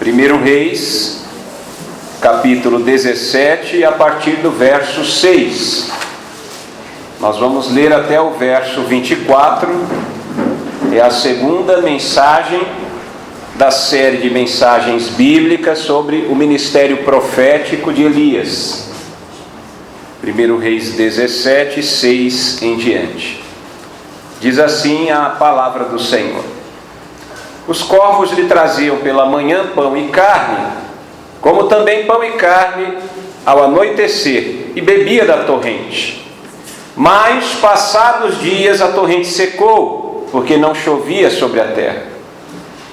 1 Reis, capítulo 17, a partir do verso 6. Nós vamos ler até o verso 24. É a segunda mensagem da série de mensagens bíblicas sobre o ministério profético de Elias. 1 Reis 17, 6 em diante. Diz assim a palavra do Senhor: Os corvos lhe traziam pela manhã pão e carne, como também pão e carne ao anoitecer, e bebia da torrente. Mas, passados dias, a torrente secou, porque não chovia sobre a terra.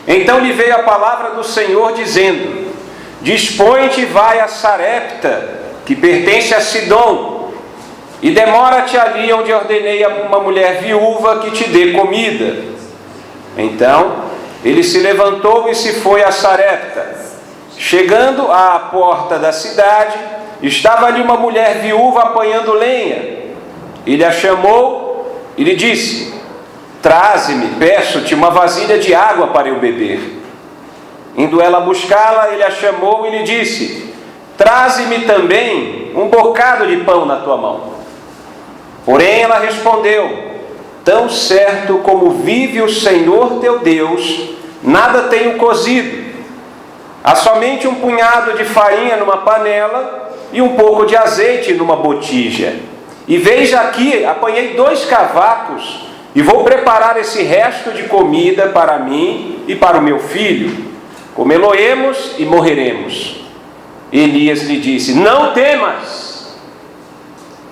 Então lhe veio a palavra do Senhor, dizendo: Dispõe-te e vai a Sarepta, que pertence a Sidom, e demora-te ali onde ordenei a uma mulher viúva que te dê comida. Então ele se levantou e se foi a Sarepta. Chegando à porta da cidade, estava ali uma mulher viúva apanhando lenha. Ele a chamou e lhe disse: Traze-me, peço-te, uma vasilha de água para eu beber. Indo ela buscá-la, ele a chamou e lhe disse: Traze-me também um bocado de pão na tua mão. Porém ela respondeu: Tão certo como vive o Senhor teu Deus, nada tenho cozido. Há somente um punhado de farinha numa panela e um pouco de azeite numa botija. E veja aqui, apanhei 2 cavacos e vou preparar esse resto de comida para mim e para o meu filho. Comê-lo-emos e morreremos. Elias lhe disse: Não temas,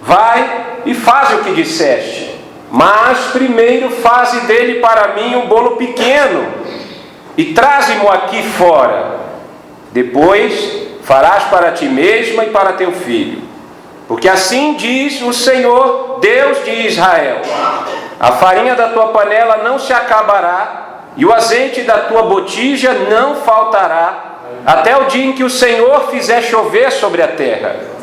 vai e faz o que disseste. Mas primeiro faze dele para mim um bolo pequeno e traze-mo aqui fora. Depois farás para ti mesma e para teu filho. Porque assim diz o Senhor, Deus de Israel: a farinha da tua panela não se acabará e o azeite da tua botija não faltará, até o dia em que o Senhor fizer chover sobre a terra.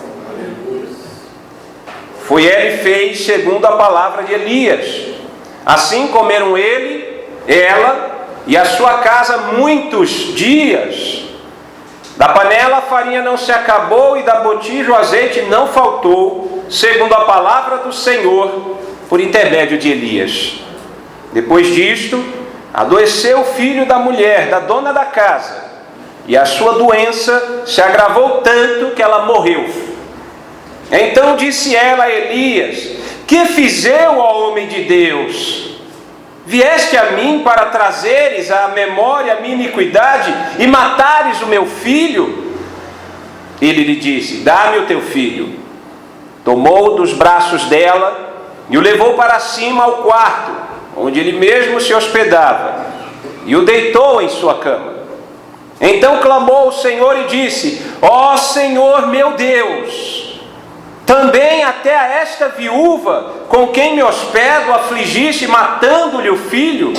Foi ele fez segundo a palavra de Elias. Assim comeram ele, ela e a sua casa muitos dias. Da panela a farinha não se acabou e da botija o azeite não faltou, segundo a palavra do Senhor, por intermédio de Elias. Depois disto, adoeceu o filho da mulher, da dona da casa, e a sua doença se agravou tanto que ela morreu. Então disse ela a Elias: Que fiz eu, ó homem de Deus? Vieste a mim para trazeres à memória a minha iniquidade e matares o meu filho? Ele lhe disse: Dá-me o teu filho. Tomou dos braços dela e o levou para cima ao quarto, onde ele mesmo se hospedava, e o deitou em sua cama. Então clamou o Senhor e disse: Ó Senhor meu Deus, também até a esta viúva, com quem me hospedo, afligiste, matando-lhe o filho?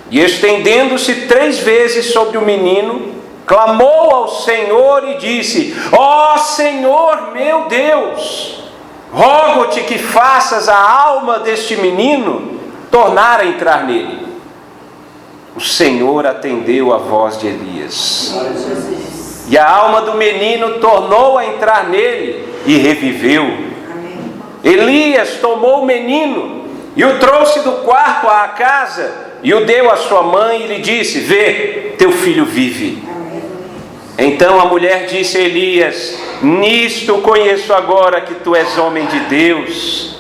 E estendendo-se 3 vezes sobre o menino, clamou ao Senhor e disse: Ó Senhor meu Deus, rogo-te que faças a alma deste menino tornar a entrar nele. O Senhor atendeu a voz de Elias, e a alma do menino tornou a entrar nele e reviveu. Elias tomou o menino e o trouxe do quarto à casa e o deu à sua mãe e lhe disse: Vê, teu filho vive. Então a mulher disse a Elias: Nisto conheço agora que tu és homem de Deus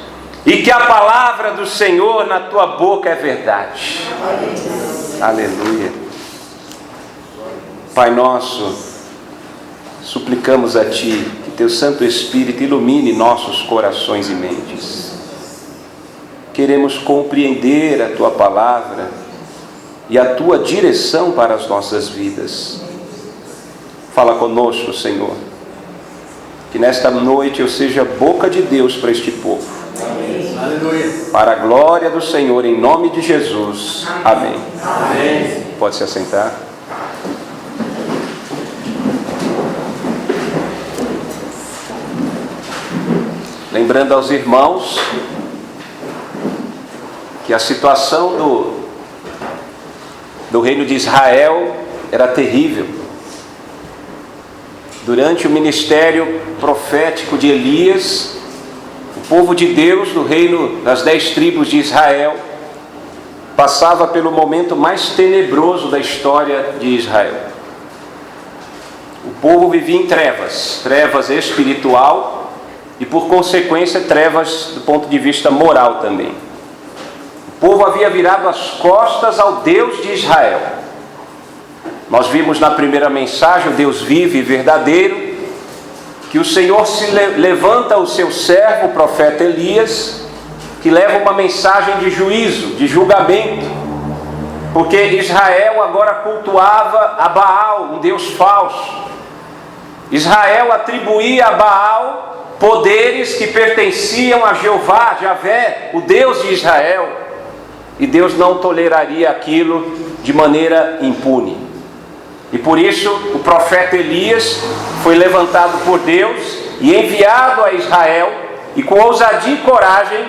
e que a palavra do Senhor na tua boca é verdade. Aleluia. Pai nosso, suplicamos a Ti que Teu Santo Espírito ilumine nossos corações e mentes. Queremos compreender a Tua palavra e a Tua direção para as nossas vidas. Fala conosco, Senhor. Que nesta noite eu seja boca de Deus para este povo. Amém. Aleluia. Para a glória do Senhor, em nome de Jesus. Amém. Amém. Pode se assentar. Lembrando aos irmãos que a situação do reino de Israel era terrível. Durante o ministério profético de Elias, o povo de Deus, do reino das 10 tribos de Israel, passava pelo momento mais tenebroso da história de Israel. O povo vivia em trevas, trevas espiritual e, por consequência, trevas do ponto de vista moral também. O povo havia virado as costas ao Deus de Israel. Nós vimos na primeira mensagem, o Deus vivo e verdadeiro, que o Senhor levanta o seu servo, o profeta Elias, que leva uma mensagem de juízo, de julgamento, porque Israel agora cultuava a Baal, um Deus falso. Israel atribuía a Baal poderes que pertenciam a Jeová, Javé, o Deus de Israel, e Deus não toleraria aquilo de maneira impune. E por isso o profeta Elias foi levantado por Deus e enviado a Israel, e com ousadia e coragem,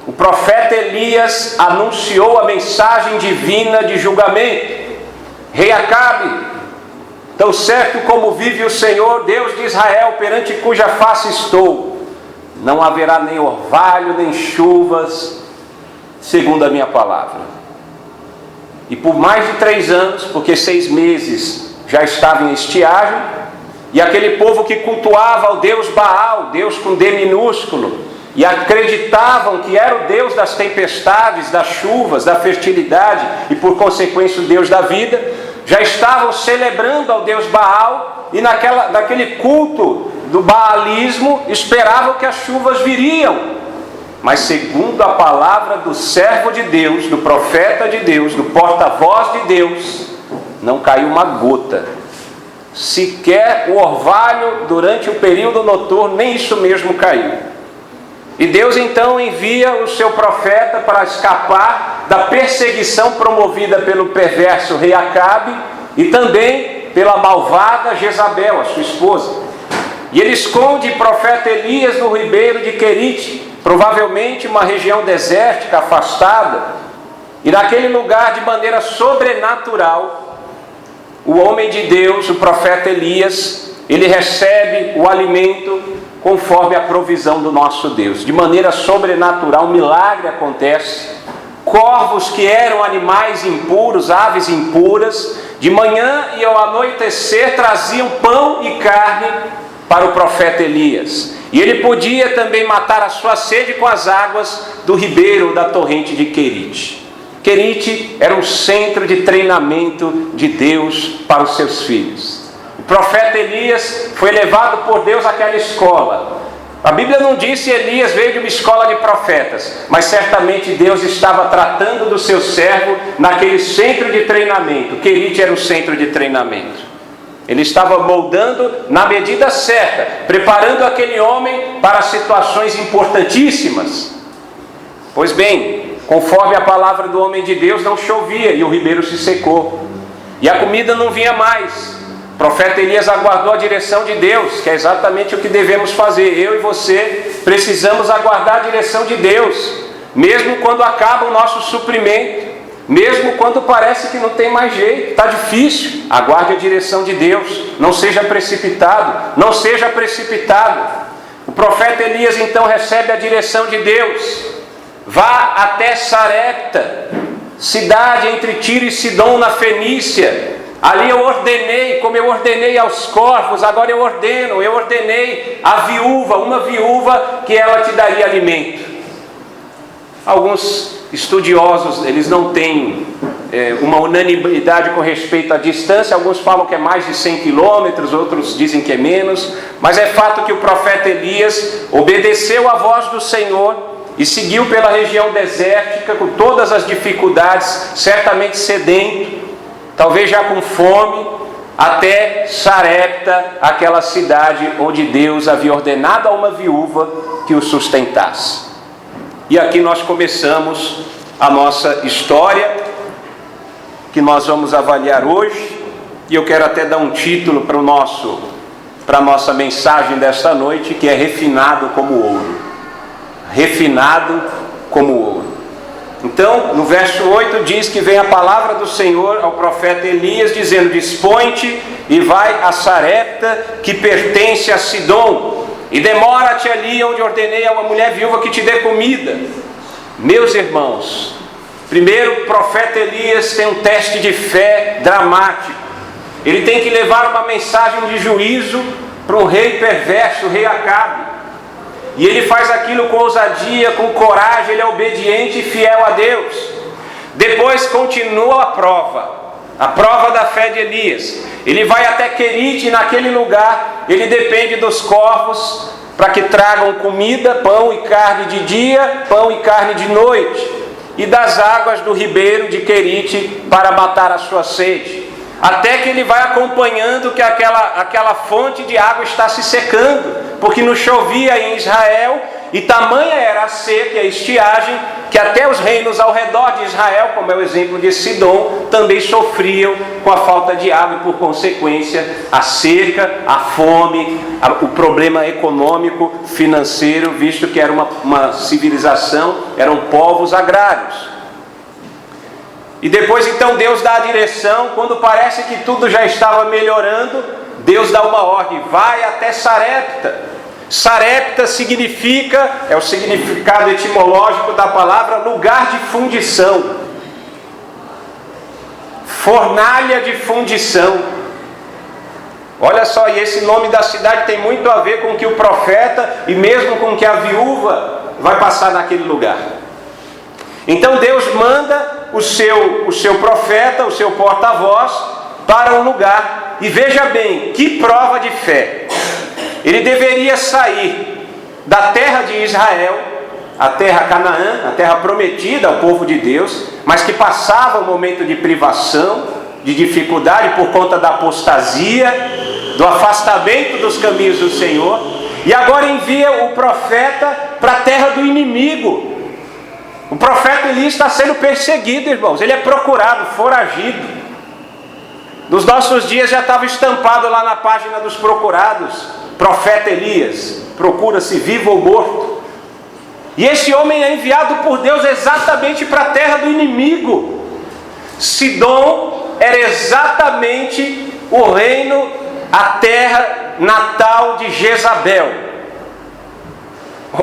o profeta Elias anunciou a mensagem divina de julgamento. Rei Acabe, tão certo como vive o Senhor, Deus de Israel, perante cuja face estou, não haverá nem orvalho, nem chuvas, segundo a minha palavra. E por mais de 3 anos, porque 6 meses já estava em estiagem, e aquele povo que cultuava ao Deus Baal, Deus com D minúsculo, e acreditavam que era o Deus das tempestades, das chuvas, da fertilidade e por consequência o Deus da vida, já estavam celebrando ao Deus Baal, e naquele culto do baalismo esperavam que as chuvas viriam. Mas segundo a palavra do servo de Deus, do profeta de Deus, do porta-voz de Deus, não caiu uma gota, sequer o orvalho durante o período noturno, nem isso mesmo caiu. E Deus então envia o seu profeta para escapar da perseguição promovida pelo perverso rei Acabe e também pela malvada Jezabel, a sua esposa. E ele esconde o profeta Elias no ribeiro de Querite, provavelmente uma região desértica, afastada. E naquele lugar, de maneira sobrenatural, o homem de Deus, o profeta Elias, ele recebe o alimento conforme a provisão do nosso Deus. De maneira sobrenatural, um milagre acontece. Corvos que eram animais impuros, aves impuras, de manhã e ao anoitecer traziam pão e carne para o profeta Elias. E ele podia também matar a sua sede com as águas do ribeiro da torrente de Querite. Querite era um centro de treinamento de Deus para os seus filhos. O profeta Elias foi levado por Deus àquela escola. A Bíblia não diz se Elias veio de uma escola de profetas, mas certamente Deus estava tratando do seu servo naquele centro de treinamento. Querite era o centro de treinamento. Ele estava moldando na medida certa, preparando aquele homem para situações importantíssimas. Pois bem, conforme a palavra do homem de Deus, não chovia e o ribeiro se secou. E a comida não vinha mais. O profeta Elias aguardou a direção de Deus, que é exatamente o que devemos fazer. Eu e você precisamos aguardar a direção de Deus, mesmo quando acaba o nosso suprimento, mesmo quando parece que não tem mais jeito, está difícil. Aguarde a direção de Deus, não seja precipitado, não seja precipitado. O profeta Elias então recebe a direção de Deus. Vá até Sarepta, cidade entre Tiro e Sidom na Fenícia. Ali eu ordenei, como eu ordenei aos corvos, agora eu ordenei à viúva, uma viúva, que ela te daria alimento. Alguns estudiosos, eles não têm uma unanimidade com respeito à distância. Alguns falam que é mais de 100 quilômetros, outros dizem que é menos. Mas é fato que o profeta Elias obedeceu à voz do Senhor e seguiu pela região desértica, com todas as dificuldades, certamente sedento, talvez já com fome, até Sarepta, aquela cidade onde Deus havia ordenado a uma viúva que o sustentasse. E aqui nós começamos a nossa história, que nós vamos avaliar hoje, e eu quero até dar um título para a nossa mensagem desta noite, que é Refinado como Ouro. Refinado como ouro. Então, no verso 8 diz que vem a palavra do Senhor ao profeta Elias, dizendo: dispõe-te e vai a Sarepta, que pertence a Sidom, e demora-te ali onde ordenei a uma mulher viúva que te dê comida. Meus irmãos, primeiro o profeta Elias tem um teste de fé dramático. Ele tem que levar uma mensagem de juízo para um rei perverso, o rei Acabe. E ele faz aquilo com ousadia, com coragem, ele é obediente e fiel a Deus. Depois continua a prova da fé de Elias. Ele vai até Querite, e naquele lugar ele depende dos corvos para que tragam comida, pão e carne de dia, pão e carne de noite, e das águas do ribeiro de Querite para matar a sua sede. Até que ele vai acompanhando que aquela fonte de água está se secando, porque não chovia em Israel, e tamanha era a seca e a estiagem, que até os reinos ao redor de Israel, como é o exemplo de Sidom, também sofriam com a falta de água, e por consequência a seca, a fome, o problema econômico, financeiro, visto que era uma civilização, eram povos agrários. E depois então Deus dá a direção. Quando parece que tudo já estava melhorando, Deus dá uma ordem: vai até Sarepta. Sarepta significa, é o significado etimológico da palavra, lugar de fundição, fornalha de fundição. Olha só, e esse nome da cidade tem muito a ver com o que o profeta e mesmo com o que a viúva vai passar naquele lugar. Então Deus manda o seu profeta, o seu porta-voz, para um lugar. E veja bem, que prova de fé. Ele deveria sair da terra de Israel, a terra Canaã, a terra prometida ao povo de Deus, mas que passava um momento de privação, de dificuldade por conta da apostasia, do afastamento dos caminhos do Senhor. E agora envia o profeta para a terra do inimigo. O profeta Elias está sendo perseguido, irmãos. Ele é procurado, foragido. Nos nossos dias já estava estampado lá na página dos procurados: profeta Elias, procura-se vivo ou morto. E esse homem é enviado por Deus exatamente para a terra do inimigo. Sidom era exatamente o reino, a terra natal de Jezabel.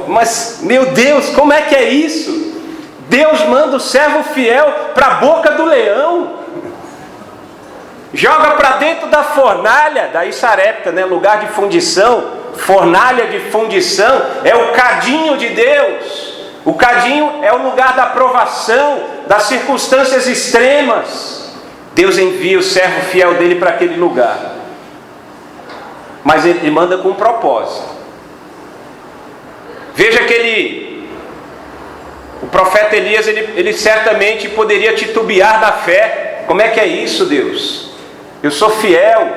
Mas, meu Deus, como é que é isso? Deus manda o servo fiel para a boca do leão, joga para dentro da fornalha, daí Sarepta, lugar de fundição, fornalha de fundição, é o cadinho de Deus. O cadinho é o lugar da provação, das circunstâncias extremas. Deus envia o servo fiel dele para aquele lugar, mas ele manda com um propósito. Veja que o profeta Elias, ele certamente poderia titubear da fé. Como é que é isso, Deus? Eu sou fiel,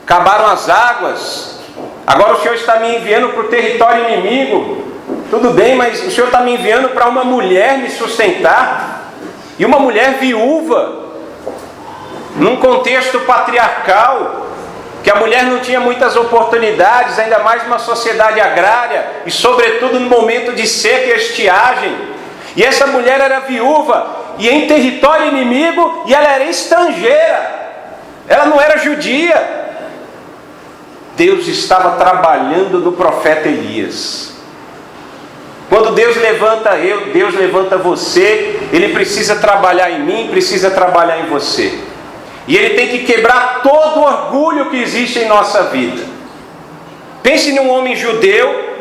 acabaram as águas, agora o Senhor está me enviando para o território inimigo. Tudo bem, mas o Senhor está me enviando para uma mulher me sustentar, e uma mulher viúva, num contexto patriarcal, que a mulher não tinha muitas oportunidades, ainda mais numa sociedade agrária, e sobretudo no momento de seca e estiagem. E essa mulher era viúva, e em território inimigo, e ela era estrangeira, ela não era judia. Deus estava trabalhando no profeta Elias. Quando Deus levanta Deus levanta você, Ele precisa trabalhar em mim, precisa trabalhar em você. E Ele tem que quebrar todo o orgulho que existe em nossa vida. Pense num homem judeu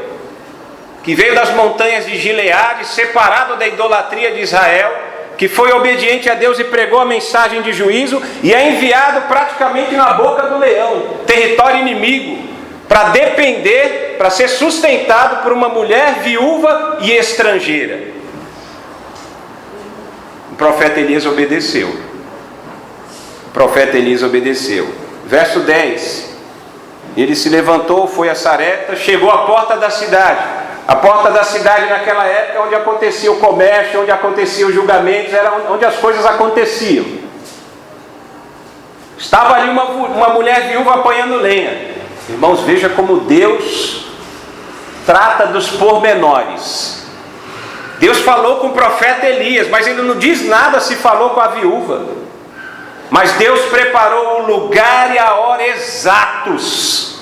que veio das montanhas de Gileade, separado da idolatria de Israel, que foi obediente a Deus e pregou a mensagem de juízo, e é enviado praticamente na boca do leão, território inimigo, para depender, para ser sustentado por uma mulher viúva e estrangeira. O profeta Elias obedeceu. O profeta Elias obedeceu. Verso 10. Ele se levantou, foi a Sarepta, chegou à porta da cidade. A porta da cidade naquela época, onde acontecia o comércio, onde aconteciam os julgamentos, era onde as coisas aconteciam. Estava ali uma mulher viúva apanhando lenha. Irmãos, veja como Deus trata dos pormenores. Deus falou com o profeta Elias, mas ele não diz nada se falou com a viúva. Mas Deus preparou o lugar e a hora exatos.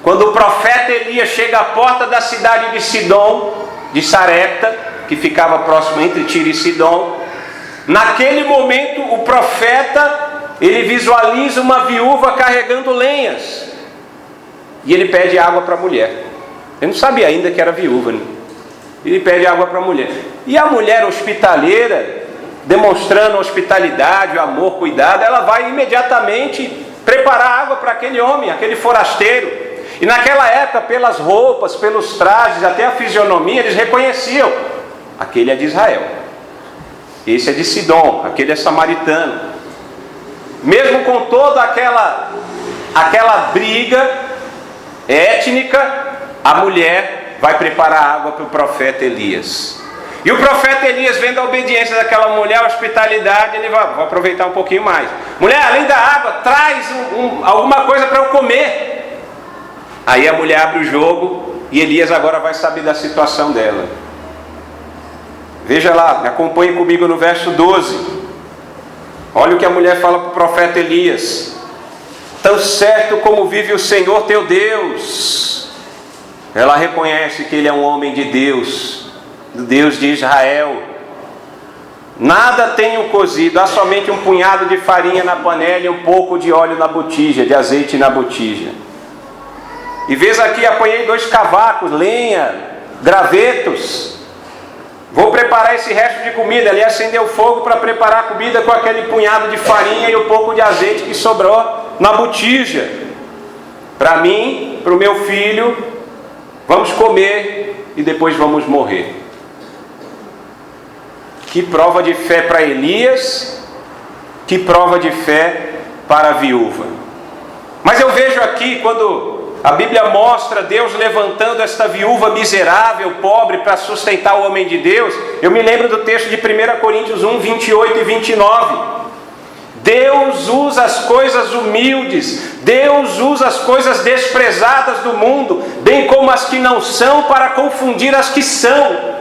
Quando o profeta Elias chega à porta da cidade de Sidom, de Sarepta, que ficava próximo entre Tiro e Sidom, naquele momento o profeta, ele visualiza uma viúva carregando lenhas. E ele pede água para a mulher. Ele não sabia ainda que era viúva, né? Ele pede água para a mulher. E a mulher hospitaleira, demonstrando hospitalidade, amor, cuidado, ela vai imediatamente preparar água para aquele homem, aquele forasteiro. E naquela época, pelas roupas, pelos trajes, até a fisionomia, eles reconheciam: aquele é de Israel, esse é de Sidom, aquele é samaritano. Mesmo com toda aquela briga étnica, a mulher vai preparar água para o profeta Elias. E o profeta Elias, vendo a obediência daquela mulher, a hospitalidade, ele vai: vou aproveitar um pouquinho mais. Mulher, além da água, traz alguma coisa para eu comer. Aí a mulher abre o jogo e Elias agora vai saber da situação dela. Veja lá, acompanhe comigo no verso 12. Olha o que a mulher fala para o profeta Elias: tão certo como vive o Senhor teu Deus. Ela reconhece que ele é um homem de Deus, do Deus de Israel. Nada tenho cozido, há somente um punhado de farinha na panela e um pouco de óleo na botija, de azeite na botija. E vês aqui, apanhei 2 cavacos, lenha, gravetos. Vou preparar esse resto de comida. Ele acendeu o fogo para preparar a comida com aquele punhado de farinha e um pouco de azeite que sobrou na botija. Para mim, para o meu filho, vamos comer e depois vamos morrer. Que prova de fé para Elias, que prova de fé para a viúva. Mas eu vejo aqui, quando a Bíblia mostra Deus levantando esta viúva miserável, pobre, para sustentar o homem de Deus, eu me lembro do texto de 1 Coríntios 1, 28 e 29. Deus usa as coisas humildes, Deus usa as coisas desprezadas do mundo, bem como as que não são, para confundir as que são.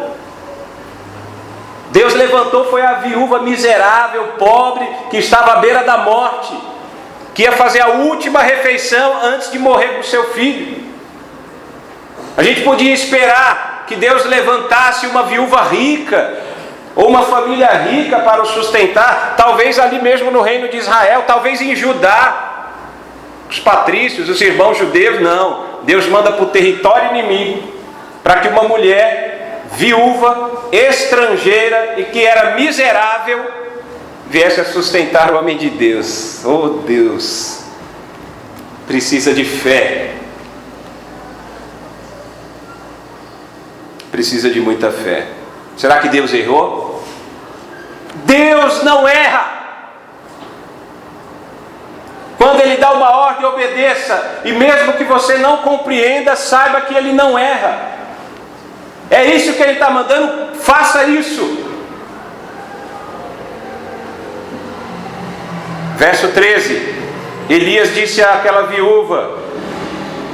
Deus levantou foi a viúva miserável, pobre, que estava à beira da morte, que ia fazer a última refeição antes de morrer com seu filho. A gente podia esperar que Deus levantasse uma viúva rica, ou uma família rica para o sustentar, talvez ali mesmo no reino de Israel, talvez em Judá, os patrícios, os irmãos judeus. Não, Deus manda para o território inimigo, para que uma mulher viúva, estrangeira e que era miserável, viesse a sustentar o homem de Deus. Oh Deus, precisa de fé, precisa de muita fé. Será que Deus errou? Deus não erra. Quando Ele dá uma ordem, obedeça. E mesmo que você não compreenda, saiba que Ele não erra. É isso que Ele está mandando, faça isso. Verso 13. Elias disse àquela viúva: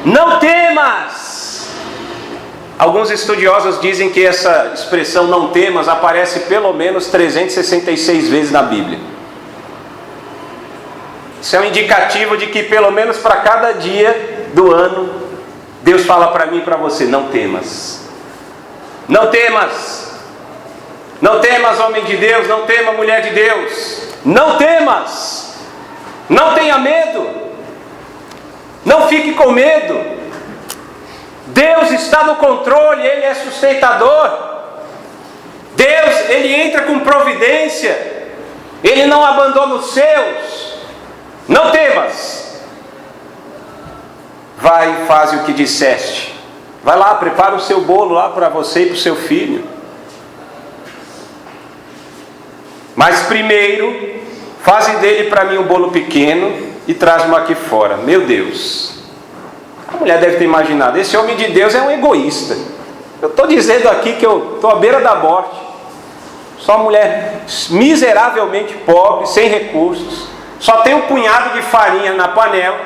não temas. Alguns estudiosos dizem que essa expressão não temas aparece pelo menos 366 vezes na Bíblia. Isso é um indicativo de que pelo menos para cada dia do ano, Deus fala para mim e para você: não temas. Não temas. Não temas, homem de Deus, não tema, mulher de Deus. Não temas. Não tenha medo. Não fique com medo. Deus está no controle, Ele é sustentador. Deus, Ele entra com providência. Ele não abandona os seus. Não temas. Vai e faz o que disseste. Vai lá, prepara o seu bolo lá para você e para o seu filho. Mas primeiro, faze dele para mim um bolo pequeno e traz-me aqui fora. Meu Deus. A mulher deve ter imaginado: esse homem de Deus é um egoísta. Eu estou dizendo aqui que eu estou à beira da morte. Só uma mulher miseravelmente pobre, sem recursos. Só tem um punhado de farinha na panela,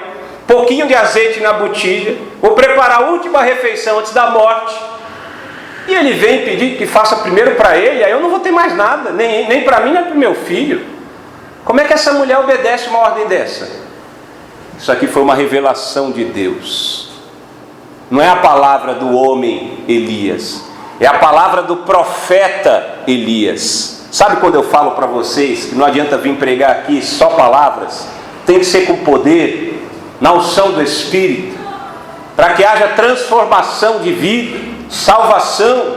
pouquinho de azeite na botija. Vou preparar a última refeição antes da morte. E ele vem pedir que faça primeiro para ele, aí eu não vou ter mais nada, nem para mim, nem para o meu filho. Como é que essa mulher obedece uma ordem dessa? Isso aqui foi uma revelação de Deus. Não é a palavra do homem Elias, é a palavra do profeta Elias. Sabe quando eu falo para vocês que não adianta vir pregar aqui só palavras? Tem que ser com poder, na unção do Espírito, para que haja transformação de vida, salvação.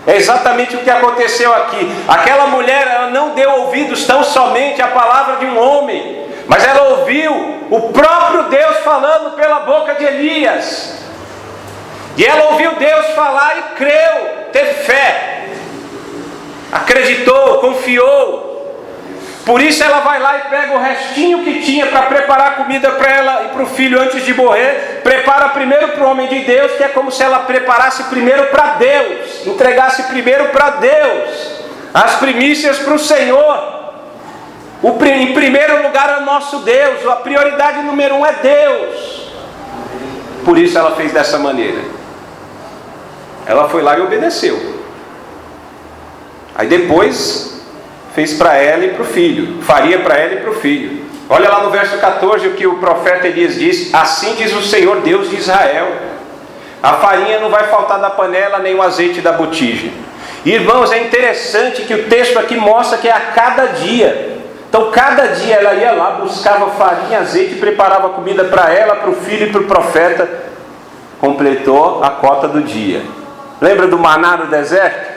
É exatamente o que aconteceu aqui. Aquela mulher, ela não deu ouvidos tão somente à palavra de um homem, mas ela ouviu o próprio Deus falando pela boca de Elias. E ela ouviu Deus falar e creu, teve fé, acreditou, confiou. Por isso ela vai lá e pega o restinho que tinha para preparar comida para ela e para o filho antes de morrer. Prepara primeiro para o homem de Deus, que é como se ela preparasse primeiro para Deus, entregasse primeiro para Deus as primícias para o Senhor. Em primeiro lugar é o nosso Deus, a prioridade número 1 é Deus. Por isso ela fez dessa maneira. Ela foi lá e obedeceu. Aí depois fez para ela e para o filho, faria para ela e para o filho. Olha lá no verso 14 o que o profeta Elias diz: assim diz o Senhor Deus de Israel, a farinha não vai faltar da panela, nem o azeite da botija. Irmãos, é interessante que o texto aqui mostra que é a cada dia. Então cada dia ela ia lá, buscava farinha, azeite, preparava comida para ela, para o filho e para o profeta. Completou a cota do dia. Lembra do maná no deserto?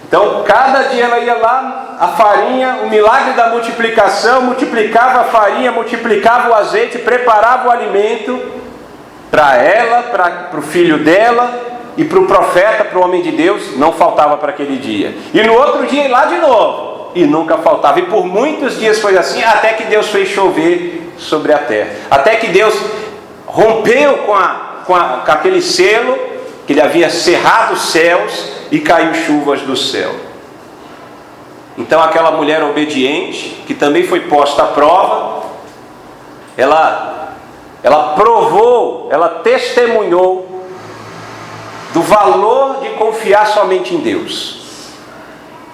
Então, cada dia ela ia lá, a farinha, o milagre da multiplicação, multiplicava a farinha, multiplicava o azeite, preparava o alimento para ela, para o filho dela e para o profeta, para o homem de Deus, não faltava para aquele dia. E no outro dia ia lá de novo, e nunca faltava. E por muitos dias foi assim, até que Deus fez chover sobre a terra. Até que Deus rompeu com aquele selo, que ele havia cerrado os céus, e caiu chuvas do céu. Então aquela mulher obediente, que também foi posta à prova, ela provou, ela testemunhou do valor de confiar somente em Deus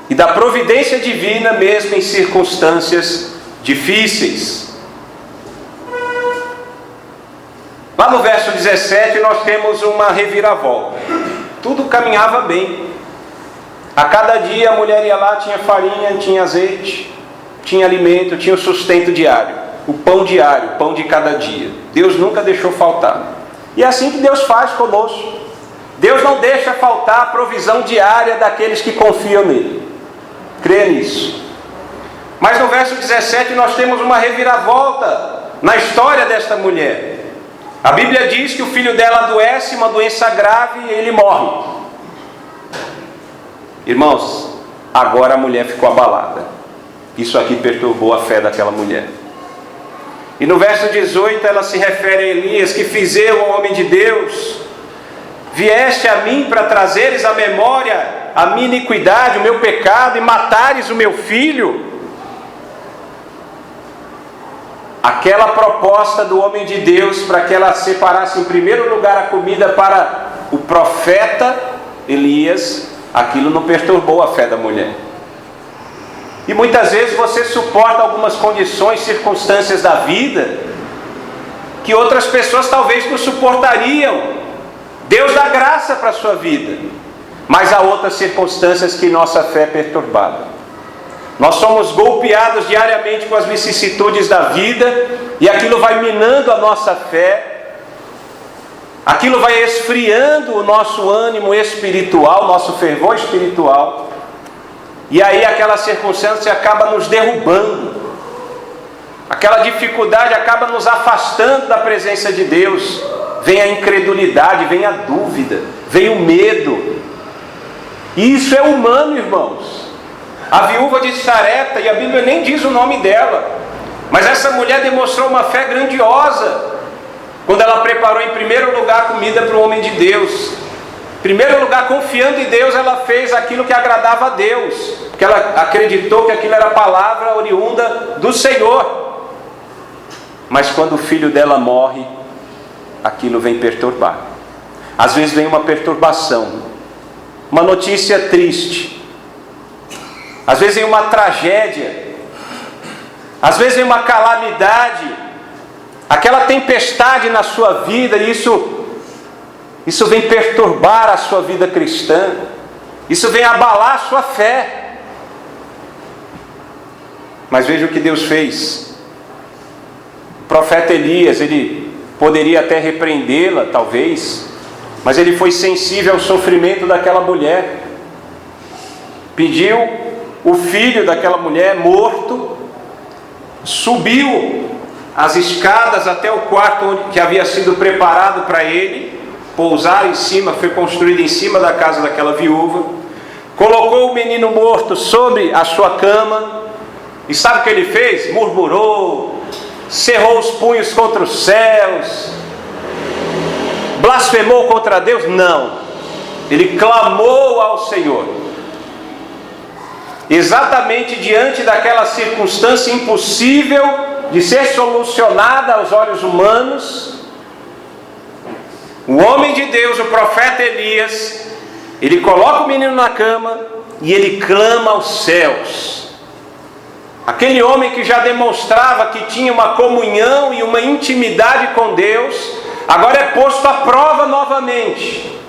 e da providência divina mesmo em circunstâncias difíceis. Lá no verso 17 nós temos uma reviravolta. Tudo caminhava bem. A cada dia a mulher ia lá, tinha farinha, tinha azeite, tinha alimento, tinha o sustento diário, o pão diário, o pão de cada dia. Deus nunca deixou faltar. E é assim que Deus faz conosco. Deus não deixa faltar a provisão diária daqueles que confiam nele. Crê nisso. Mas no verso 17 nós temos uma reviravolta na história desta mulher. A Bíblia diz que o filho dela adoece, uma doença grave, e ele morre. Irmãos, agora a mulher ficou abalada. Isso aqui perturbou a fé daquela mulher. E no verso 18 ela se refere a Elias: que fiz eu, homem de Deus? Vieste a mim para trazeres à memória a minha iniquidade, o meu pecado, e matares o meu filho? Aquela proposta do homem de Deus para que ela separasse em primeiro lugar a comida para o profeta Elias, aquilo não perturbou a fé da mulher. E muitas vezes você suporta algumas condições, circunstâncias da vida que outras pessoas talvez não suportariam. Deus dá graça para a sua vida, mas há outras circunstâncias que nossa fé é perturbada. Nós somos golpeados diariamente com as vicissitudes da vida, e aquilo vai minando a nossa fé, aquilo vai esfriando o nosso ânimo espiritual, nosso fervor espiritual, e aí aquela circunstância acaba nos derrubando, aquela dificuldade acaba nos afastando da presença de Deus. Vem a incredulidade, vem a dúvida, vem o medo, e isso é humano, irmãos. A viúva de Sarepta, e a Bíblia nem diz o nome dela, mas essa mulher demonstrou uma fé grandiosa quando ela preparou em primeiro lugar comida para o homem de Deus. Em primeiro lugar, confiando em Deus, ela fez aquilo que agradava a Deus, porque ela acreditou que aquilo era a palavra oriunda do Senhor. Mas quando o filho dela morre, aquilo vem perturbar. Às vezes vem uma perturbação, uma notícia triste, às vezes vem uma tragédia, às vezes vem uma calamidade, aquela tempestade na sua vida, e isso vem perturbar a sua vida cristã, isso vem abalar a sua fé. Mas veja o que Deus fez. O profeta Elias, ele poderia até repreendê-la, talvez, mas ele foi sensível ao sofrimento daquela mulher. Pediu o filho daquela mulher morto, subiu as escadas até o quarto que havia sido preparado para ele pousar em cima, foi construído em cima da casa daquela viúva, colocou o menino morto sobre a sua cama, e sabe o que ele fez? Murmurou, cerrou os punhos contra os céus, blasfemou contra Deus? Não, ele clamou ao Senhor, exatamente diante daquela circunstância impossível de ser solucionada aos olhos humanos. O homem de Deus, o profeta Elias, ele coloca o menino na cama e ele clama aos céus. Aquele homem que já demonstrava que tinha uma comunhão e uma intimidade com Deus, agora é posto à prova novamente.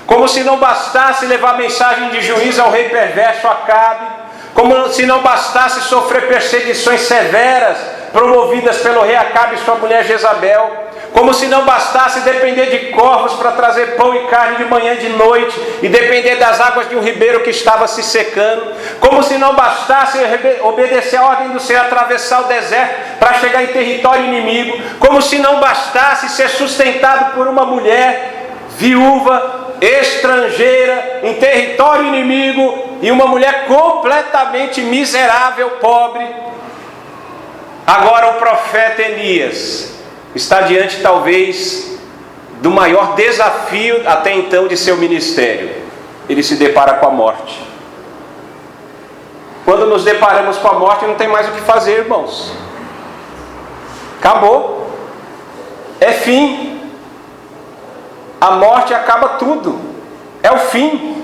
Como se não bastasse levar mensagem de juízo ao rei perverso Acabe, como se não bastasse sofrer perseguições severas promovidas pelo rei Acabe e sua mulher Jezabel, como se não bastasse depender de corvos para trazer pão e carne de manhã e de noite, e depender das águas de um ribeiro que estava se secando, como se não bastasse obedecer a ordem do Senhor, atravessar o deserto para chegar em território inimigo, como se não bastasse ser sustentado por uma mulher viúva, estrangeira, em território inimigo, e uma mulher completamente miserável, pobre. Agora o profeta Elias está diante talvez do maior desafio até então de seu ministério. Ele se depara com a morte. Quando nos deparamos com a morte, não tem mais o que fazer, irmãos. Acabou. É fim. A morte acaba tudo. É o fim.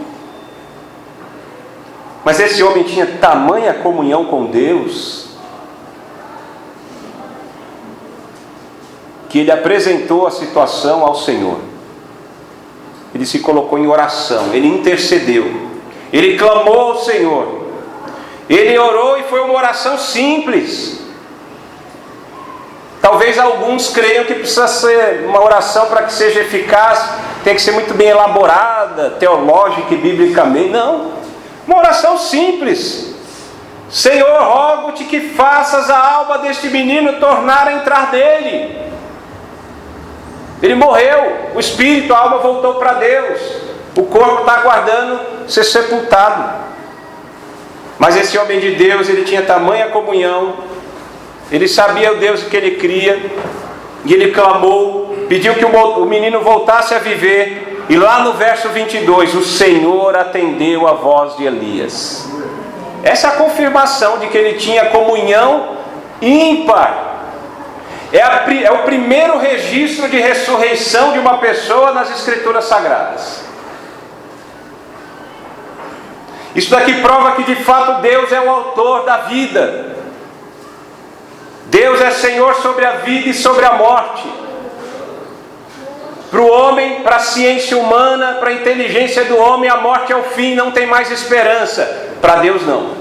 Mas esse homem tinha tamanha comunhão com Deus que ele apresentou a situação ao Senhor. Ele se colocou em oração, ele intercedeu, ele clamou ao Senhor, ele orou, e foi uma oração simples. Talvez alguns creiam que precisa ser uma oração, para que seja eficaz, tem que ser muito bem elaborada, teológica e biblicamente. Não, uma oração simples. Senhor, rogo-te que faças a alma deste menino tornar a entrar nele. Ele morreu, o espírito, a alma voltou para Deus, o corpo está aguardando ser sepultado. Mas esse homem de Deus, ele tinha tamanha comunhão, ele sabia o Deus que ele cria, e ele clamou, pediu que o menino voltasse a viver, e lá no verso 22, o Senhor atendeu a voz de Elias. Essa é a confirmação de que ele tinha comunhão ímpar. É o primeiro registro de ressurreição de uma pessoa nas Escrituras Sagradas. Isso daqui prova que de fato Deus é o autor da vida. Deus é Senhor sobre a vida e sobre a morte. Para o homem, para a ciência humana, para a inteligência do homem, a morte é o fim, não tem mais esperança. Para Deus não.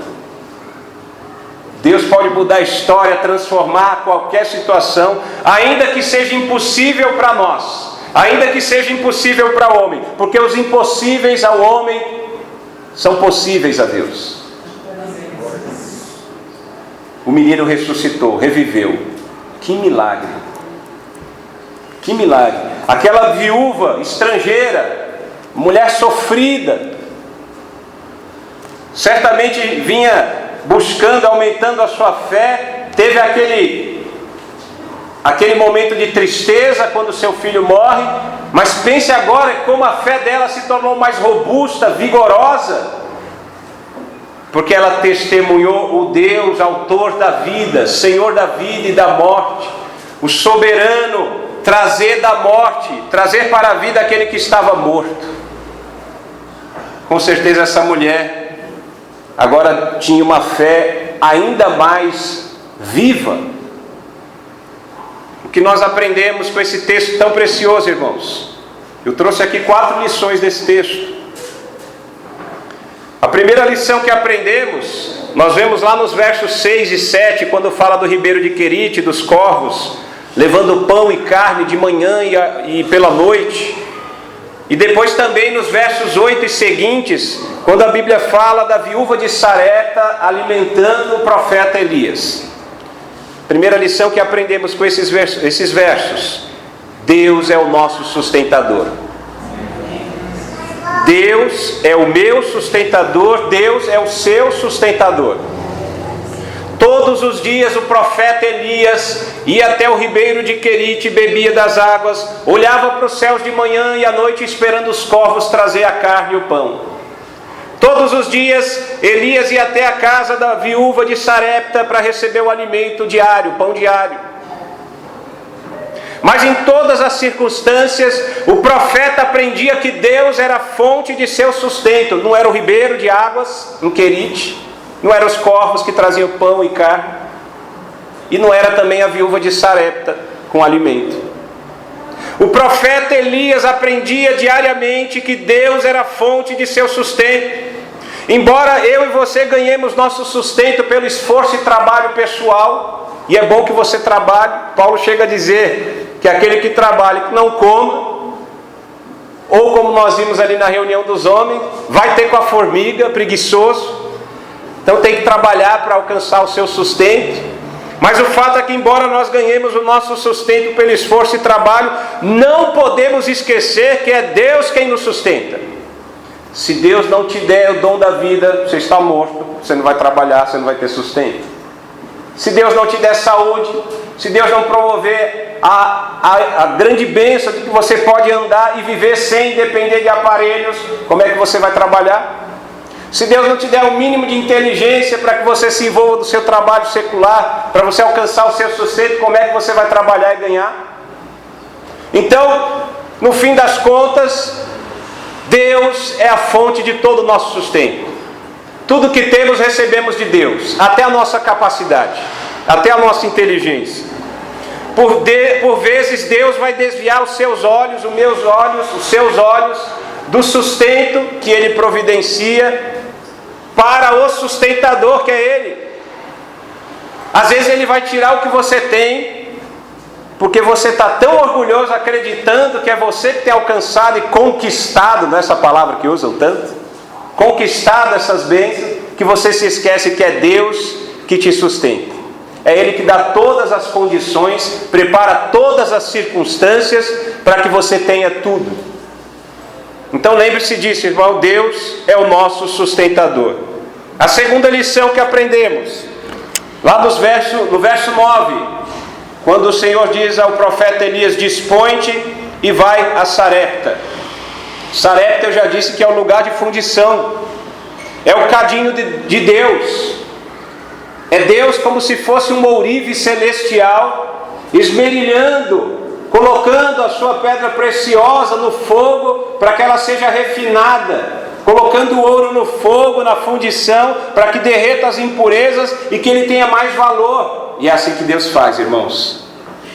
Deus pode mudar a história, transformar qualquer situação, ainda que seja impossível para nós, ainda que seja impossível para o homem, porque os impossíveis ao homem são possíveis a Deus. O menino ressuscitou, reviveu. Que milagre! Que milagre! Aquela viúva estrangeira, mulher sofrida, certamente vinha buscando, aumentando a sua fé, teve aquele momento de tristeza quando seu filho morre, mas pense agora como a fé dela se tornou mais robusta, vigorosa, porque ela testemunhou o Deus, autor da vida, Senhor da vida e da morte, o soberano, trazer da morte, trazer para a vida aquele que estava morto. Com certeza essa mulher agora tinha uma fé ainda mais viva. O que nós aprendemos com esse texto tão precioso, irmãos? Eu trouxe aqui 4 lições desse texto. A primeira lição que aprendemos, nós vemos lá nos versos 6 e 7, quando fala do ribeiro de Querite, dos corvos, levando pão e carne de manhã e pela noite. E depois também nos versos 8 e seguintes, quando a Bíblia fala da viúva de Sarepta alimentando o profeta Elias. Primeira lição que aprendemos com esses versos: Deus é o nosso sustentador. Deus é o meu sustentador, Deus é o seu sustentador. Todos os dias o profeta Elias ia até o ribeiro de Querite, bebia das águas, olhava para os céus de manhã e à noite esperando os corvos trazer a carne e o pão. Todos os dias Elias ia até a casa da viúva de Sarepta para receber o alimento diário, o pão diário. Mas em todas as circunstâncias, o profeta aprendia que Deus era a fonte de seu sustento. Não era o ribeiro de águas em Querite, não eram os corvos que traziam pão e carne, e não era também a viúva de Sarepta com alimento. O profeta Elias aprendia diariamente que Deus era a fonte de seu sustento. Embora eu e você ganhemos nosso sustento pelo esforço e trabalho pessoal, e é bom que você trabalhe, Paulo chega a dizer que aquele que trabalha e que não coma, ou como nós vimos ali na reunião dos homens, vai ter com a formiga, preguiçoso. Então tem que trabalhar para alcançar o seu sustento. Mas o fato é que, embora nós ganhemos o nosso sustento pelo esforço e trabalho, não podemos esquecer que é Deus quem nos sustenta. Se Deus não te der o dom da vida, você está morto, você não vai trabalhar, você não vai ter sustento. Se Deus não te der saúde, se Deus não promover a grande bênção de que você pode andar e viver sem depender de aparelhos, como é que você vai trabalhar? Se Deus não te der o mínimo de inteligência para que você se envolva do seu trabalho secular, para você alcançar o seu sustento, como é que você vai trabalhar e ganhar? Então, no fim das contas, Deus é a fonte de todo o nosso sustento. Tudo que temos recebemos de Deus, até a nossa capacidade, até a nossa inteligência. Por vezes Deus vai desviar os seus olhos, os meus olhos, os seus olhos, do sustento que Ele providencia para o sustentador que é Ele. Às vezes Ele vai tirar o que você tem, porque você está tão orgulhoso, acreditando que é você que tem alcançado e conquistado, não é essa palavra que usam tanto? Conquistado essas bênçãos, que você se esquece que é Deus que te sustenta. É Ele que dá todas as condições, prepara todas as circunstâncias para que você tenha tudo. Então lembre-se disso, irmão, Deus é o nosso sustentador. A segunda lição que aprendemos, lá no verso 9, quando o Senhor diz ao profeta Elias: dispõe-te e vai a Sarepta. Sarepta eu já disse que é o lugar de fundição, é o cadinho de Deus. É Deus como se fosse um ourive celestial, esmerilhando, colocando a sua pedra preciosa no fogo para que ela seja refinada, colocando o ouro no fogo, na fundição, para que derreta as impurezas e que ele tenha mais valor. E é assim que Deus faz, irmãos.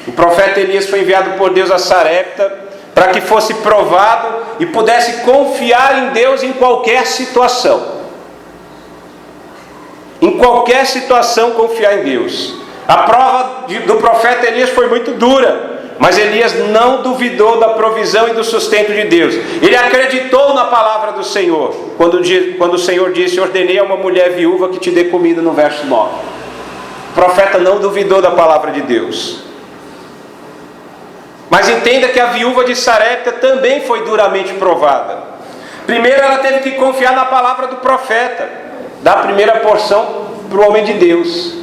O profeta Elias foi enviado por Deus a Sarepta para que fosse provado e pudesse confiar em Deus em qualquer situação. Em qualquer situação confiar em Deus. A prova do profeta Elias foi muito dura, mas Elias não duvidou da provisão e do sustento de Deus. Ele acreditou na palavra do Senhor, quando o Senhor disse: ordenei a uma mulher viúva que te dê comida, no verso 9. O profeta não duvidou da palavra de Deus. Mas entenda que a viúva de Sarepta também foi duramente provada. Primeiro ela teve que confiar na palavra do profeta, dar a primeira porção para o homem de Deus.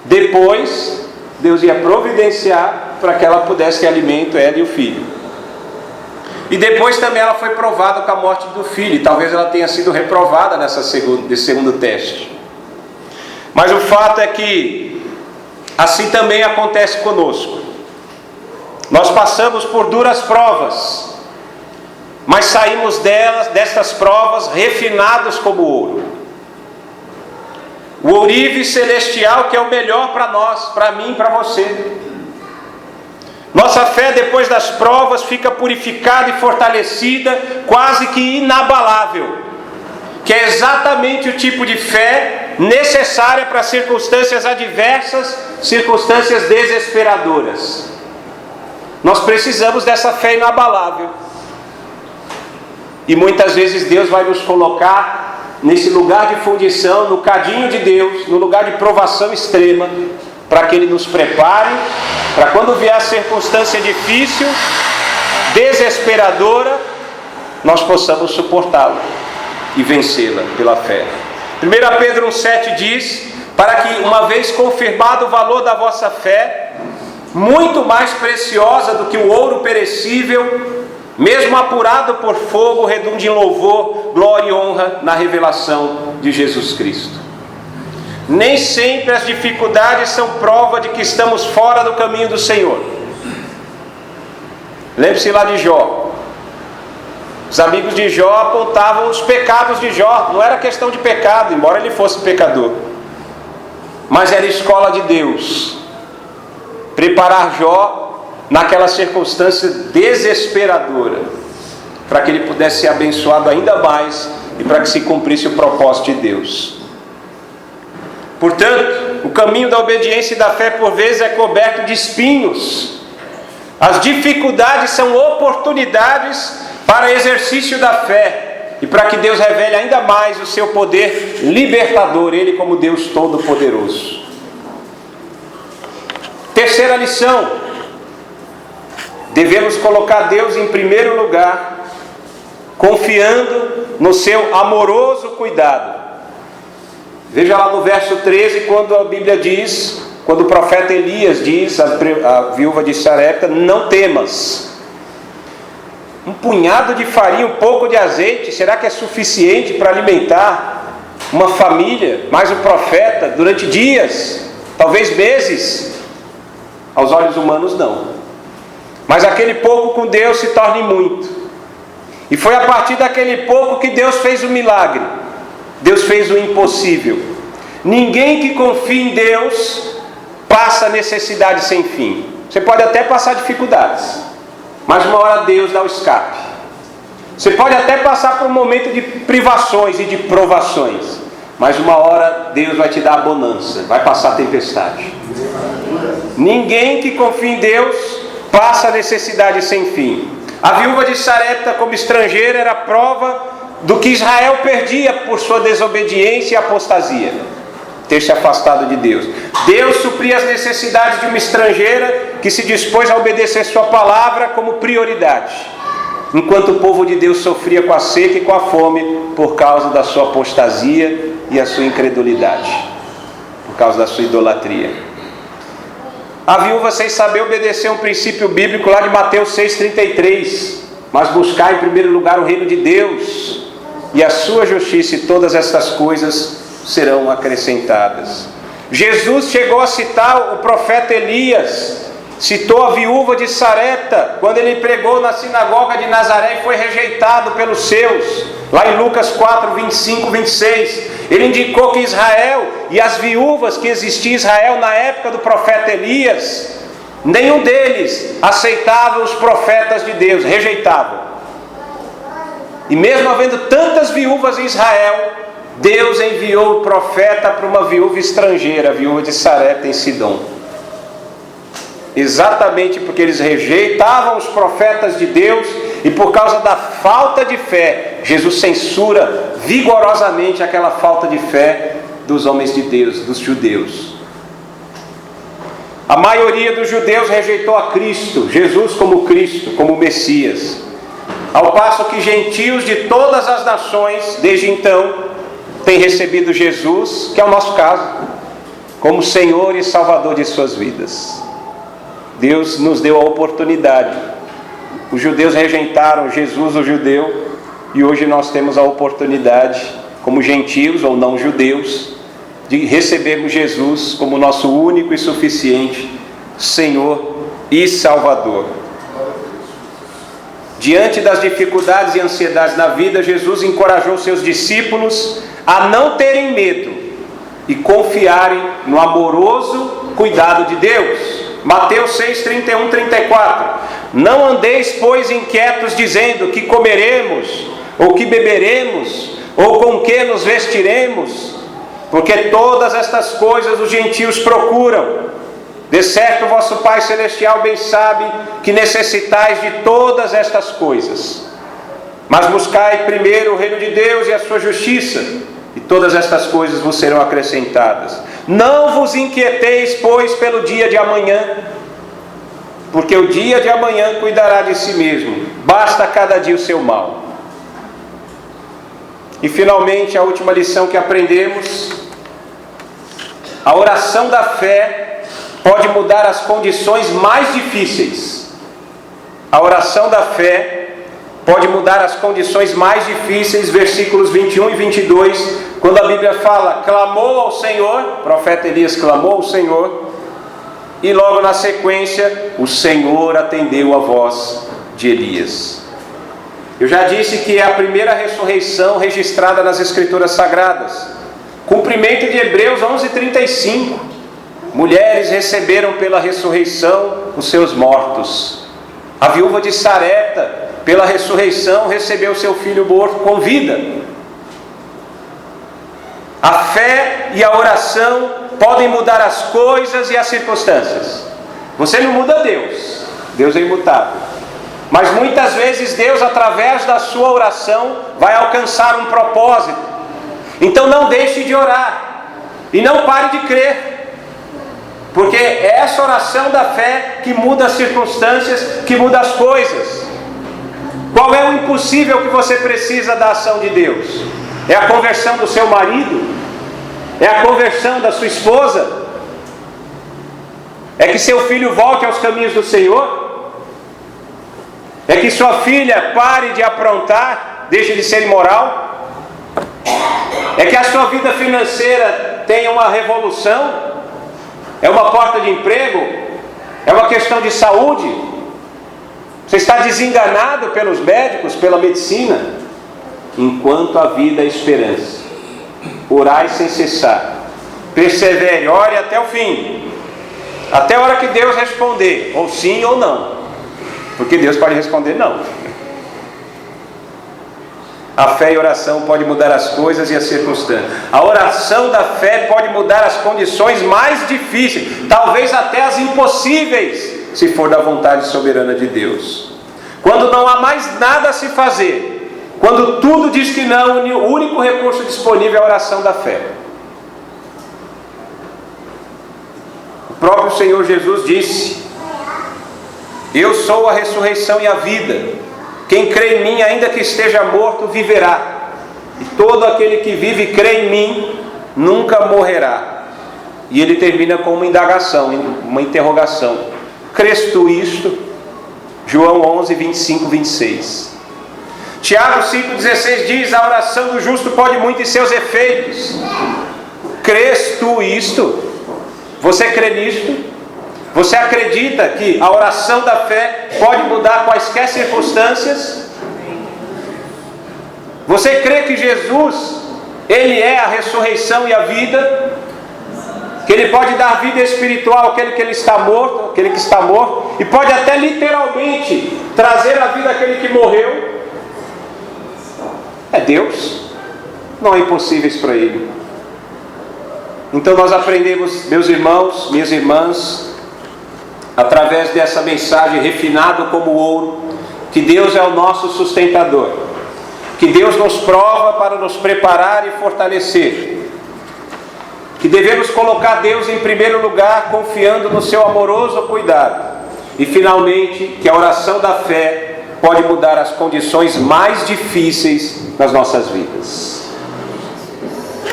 Depois Deus ia providenciar para que ela pudesse ter alimento, ela e o filho. E depois também ela foi provada com a morte do filho. E talvez ela tenha sido reprovada nesse segundo teste. Mas o fato é que assim também acontece conosco. Nós passamos por duras provas. mas saímos destas provas refinados como ouro. O ourive celestial que é o melhor para nós, para mim e para você. Nossa fé depois das provas fica purificada e fortalecida, quase que inabalável, que é exatamente o tipo de fé necessária para circunstâncias adversas, circunstâncias desesperadoras. Nós precisamos dessa fé inabalável. E muitas vezes Deus vai nos colocar nesse lugar de fundição, no cadinho de Deus, no lugar de provação extrema, para que Ele nos prepare, para quando vier a circunstância difícil, desesperadora, nós possamos suportá-la e vencê-la pela fé. 1 Pedro 1,7 diz: para que, uma vez confirmado o valor da vossa fé, muito mais preciosa do que o ouro perecível, mesmo apurado por fogo, redunde em louvor, glória e honra na revelação de Jesus Cristo. Nem sempre as dificuldades são prova de que estamos fora do caminho do Senhor. Lembre-se lá de Jó. Os amigos de Jó apontavam os pecados de Jó. Não era questão de pecado, embora ele fosse pecador, mas era escola de Deus preparar Jó naquela circunstância desesperadora, para que ele pudesse ser abençoado ainda mais e para que se cumprisse o propósito de Deus. Portanto, o caminho da obediência e da fé por vezes é coberto de espinhos. As dificuldades são oportunidades para exercício da fé e para que Deus revele ainda mais o seu poder libertador, Ele como Deus Todo-Poderoso. Terceira lição: devemos colocar Deus em primeiro lugar, confiando no seu amoroso cuidado. Veja lá no verso 13, quando a Bíblia diz, quando o profeta Elias diz à viúva de Sarepta: não temas. Um punhado de farinha, um pouco de azeite, será que é suficiente para alimentar uma família, mais o profeta, durante dias, talvez meses? Aos olhos humanos não, mas aquele pouco com Deus se torna muito. E foi a partir daquele pouco que Deus fez o milagre. Deus fez o impossível. Ninguém que confia em Deus passa necessidade sem fim. Você pode até passar dificuldades, mas uma hora Deus dá o escape. Você pode até passar por um momento de privações e de provações, mas uma hora Deus vai te dar a bonança, vai passar a tempestade. Ninguém que confia em Deus passa necessidade sem fim. A viúva de Sarepta, como estrangeira, era prova do que Israel perdia por sua desobediência e apostasia, ter se afastado de Deus. Deus supria as necessidades de uma estrangeira que se dispôs a obedecer sua palavra como prioridade, enquanto o povo de Deus sofria com a seca e com a fome por causa da sua apostasia e a sua incredulidade, por causa da sua idolatria. A viúva, sem saber, obedeceu um princípio bíblico lá de Mateus 6,33: mas buscar em primeiro lugar o reino de Deus e a sua justiça, e todas estas coisas serão acrescentadas. Jesus chegou a citar o profeta Elias, citou a viúva de Sarepta, quando ele pregou na sinagoga de Nazaré e foi rejeitado pelos seus, lá em Lucas 4, 25, 26. Ele indicou que Israel e as viúvas que existiam em Israel na época do profeta Elias, nenhum deles aceitava os profetas de Deus, rejeitavam. E mesmo havendo tantas viúvas em Israel, Deus enviou o profeta para uma viúva estrangeira, a viúva de Sarepta em Sidom. Exatamente porque eles rejeitavam os profetas de Deus, e por causa da falta de fé, Jesus censura vigorosamente aquela falta de fé dos homens de Deus, dos judeus. A maioria dos judeus rejeitou a Cristo, Jesus como Messias, ao passo que gentios de todas as nações, desde então, têm recebido Jesus, que é o nosso caso, como Senhor e Salvador de suas vidas. Deus nos deu a oportunidade. Os judeus rejeitaram Jesus, o judeu, e hoje nós temos a oportunidade, como gentios ou não judeus, de recebermos Jesus como nosso único e suficiente Senhor e Salvador. Diante das dificuldades e ansiedades na vida, Jesus encorajou seus discípulos a não terem medo e confiarem no amoroso cuidado de Deus. Mateus 6, 31, 34. Não andeis, pois, inquietos, dizendo que comeremos, ou que beberemos, ou com que nos vestiremos, porque todas estas coisas os gentios procuram. De certo, vosso Pai Celestial bem sabe que necessitais de todas estas coisas. Mas buscai primeiro o reino de Deus e a sua justiça, e todas estas coisas vos serão acrescentadas. Não vos inquieteis, pois, pelo dia de amanhã, porque o dia de amanhã cuidará de si mesmo. Basta cada dia o seu mal. E finalmente, a última lição que aprendemos: a oração da fé pode mudar as condições mais difíceis. A oração da fé pode mudar as condições mais difíceis. Versículos 21 e 22, quando a Bíblia fala: clamou ao Senhor, o profeta Elias clamou ao Senhor, e logo na sequência, o Senhor atendeu a voz de Elias. Eu já disse que é a primeira ressurreição registrada nas Escrituras Sagradas. Cumprimento de Hebreus 11:35. Mulheres receberam pela ressurreição os seus mortos. A viúva de Sarepta, pela ressurreição, recebeu seu filho morto com vida. A fé e a oração podem mudar as coisas e as circunstâncias. Você não muda Deus, Deus é imutável. Mas muitas vezes Deus, através da sua oração, vai alcançar um propósito. Então não deixe de orar e não pare de crer, porque é essa oração da fé que muda as circunstâncias, que muda as coisas. Qual é o impossível que você precisa da ação de Deus? É a conversão do seu marido? É a conversão da sua esposa? É que seu filho volte aos caminhos do Senhor? É que sua filha pare de aprontar, deixe de ser imoral? É que a sua vida financeira tenha uma revolução? É uma porta de emprego? É uma questão de saúde? Você está desenganado pelos médicos, pela medicina? Enquanto a vida é esperança, orai sem cessar, persevere, ore até o fim, até a hora que Deus responder, ou sim ou não, porque Deus pode responder não. A fé e a oração pode mudar as coisas e as circunstâncias. A oração da fé pode mudar as condições mais difíceis, talvez até as impossíveis, se for da vontade soberana de Deus. Quando não há mais nada a se fazer, quando tudo diz que não, o único recurso disponível é a oração da fé. O próprio Senhor Jesus disse: eu sou a ressurreição e a vida. Quem crê em mim, ainda que esteja morto, viverá. E todo aquele que vive e crê em mim, nunca morrerá. E ele termina com uma indagação, uma interrogação: crês tu isto? João 11, 25, 26. Tiago 5,16 diz: a oração do justo pode muito em seus efeitos. Crês tu isto? Você crê nisto? Você acredita que a oração da fé pode mudar quaisquer circunstâncias? Você crê que Jesus, Ele é a ressurreição e a vida? Que Ele pode dar vida espiritual àquele que está morto, e pode até literalmente trazer a vida àquele que morreu? É Deus, não há impossíveis para Ele. Então nós aprendemos, meus irmãos, minhas irmãs, através dessa mensagem refinada como ouro, que Deus é o nosso sustentador, que Deus nos prova para nos preparar e fortalecer, que devemos colocar Deus em primeiro lugar, confiando no seu amoroso cuidado, e finalmente que a oração da fé pode mudar as condições mais difíceis das nossas vidas.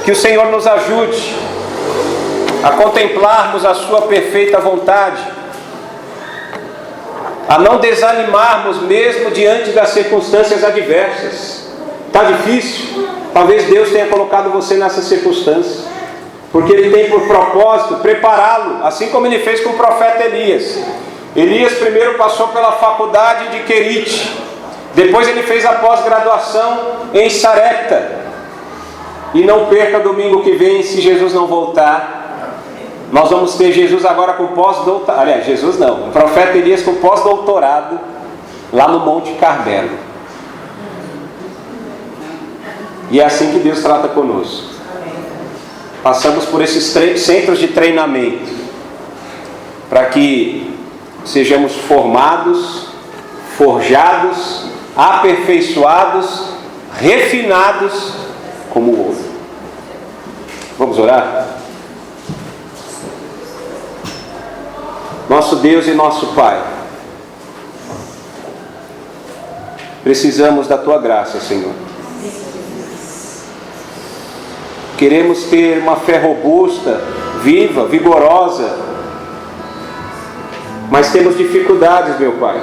Que o Senhor nos ajude a contemplarmos a sua perfeita vontade, a não desanimarmos mesmo diante das circunstâncias adversas. Está difícil? Talvez Deus tenha colocado você nessa circunstância, porque Ele tem por propósito prepará-lo, assim como Ele fez com o profeta Elias. Elias primeiro passou pela faculdade de Querite, Depois ele fez a pós-graduação em Sarepta. E não perca domingo que vem, se Jesus não voltar. Nós vamos ter Jesus agora com pós-doutorado. Aliás, Jesus não, o profeta Elias com pós-doutorado lá no Monte Carmelo. E é assim que Deus trata conosco. Passamos por esses centros de treinamento para que sejamos formados, forjados, aperfeiçoados, refinados como o ouro. Vamos orar? Nosso Deus e nosso Pai, precisamos da Tua graça, Senhor. Queremos ter uma fé robusta, viva, vigorosa, mas temos dificuldades, meu Pai.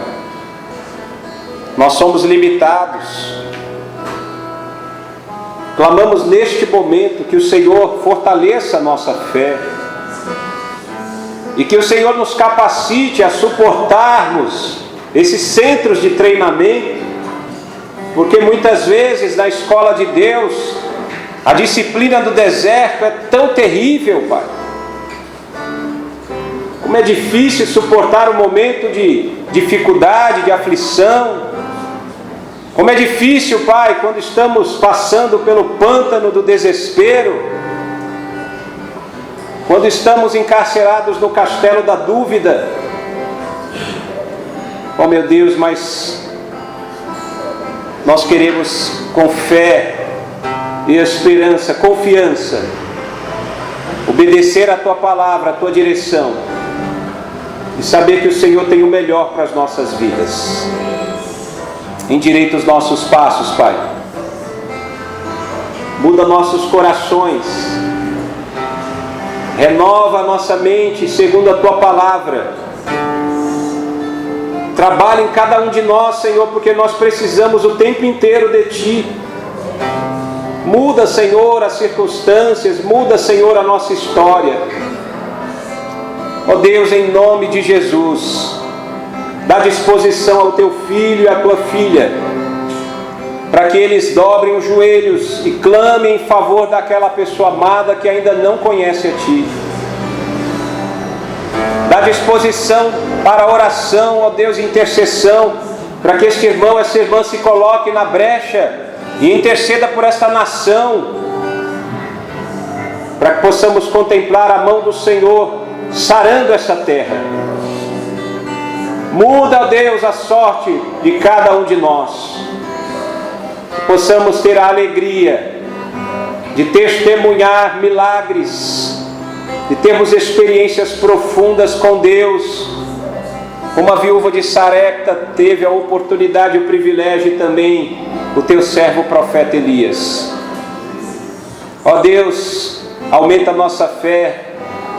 Nós somos limitados. Clamamos neste momento que o Senhor fortaleça a nossa fé e que o Senhor nos capacite a suportarmos esses centros de treinamento, porque muitas vezes na escola de Deus a disciplina do deserto é tão terrível, Pai. Como é difícil suportar um momento de dificuldade, de aflição. Como é difícil, Pai, quando estamos passando pelo pântano do desespero, quando estamos encarcerados no castelo da dúvida. Oh meu Deus, mas nós queremos com fé e esperança, confiança, obedecer a Tua palavra, a Tua direção e saber que o Senhor tem o melhor para as nossas vidas. Endireita os nossos passos, Pai. Muda nossos corações. Renova a nossa mente segundo a Tua palavra. Trabalha em cada um de nós, Senhor, porque nós precisamos o tempo inteiro de Ti. Muda, Senhor, as circunstâncias. Muda, Senhor, a nossa história. Ó Deus, em nome de Jesus, dá disposição ao Teu filho e à Tua filha, para que eles dobrem os joelhos e clamem em favor daquela pessoa amada que ainda não conhece a Ti. Dá disposição para a oração, ó Deus, intercessão, para que este irmão, essa irmã se coloque na brecha e interceda por esta nação, para que possamos contemplar a mão do Senhor sarando essa terra. Muda, ó Deus, a sorte de cada um de nós, que possamos ter a alegria de testemunhar milagres, de termos experiências profundas com Deus, como a viúva de Sarepta teve a oportunidade e o privilégio, e também o Teu servo o profeta Elias. Ó Deus, aumenta a nossa fé,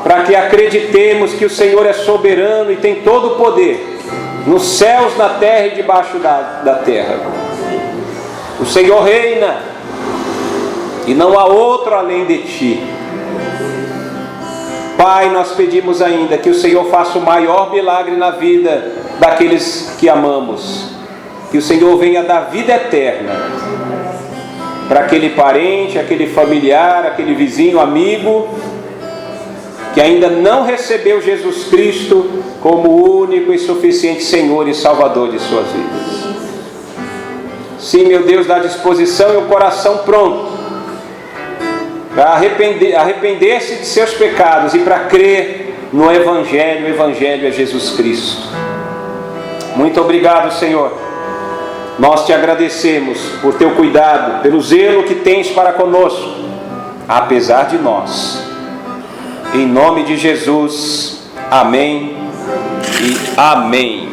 para que acreditemos que o Senhor é soberano e tem todo o poder, nos céus, na terra e debaixo da terra. O Senhor reina, e não há outro além de Ti. Pai, nós pedimos ainda que o Senhor faça o maior milagre na vida daqueles que amamos. Que o Senhor venha dar vida eterna para aquele parente, aquele familiar, aquele vizinho, amigo, que ainda não recebeu Jesus Cristo como o único e suficiente Senhor e Salvador de suas vidas. Sim, meu Deus, dá disposição e o coração pronto para arrepender-se de seus pecados e para crer no Evangelho. O Evangelho é Jesus Cristo. Muito obrigado, Senhor. Nós Te agradecemos por Teu cuidado, pelo zelo que Tens para conosco, apesar de nós. Em nome de Jesus, amém e amém.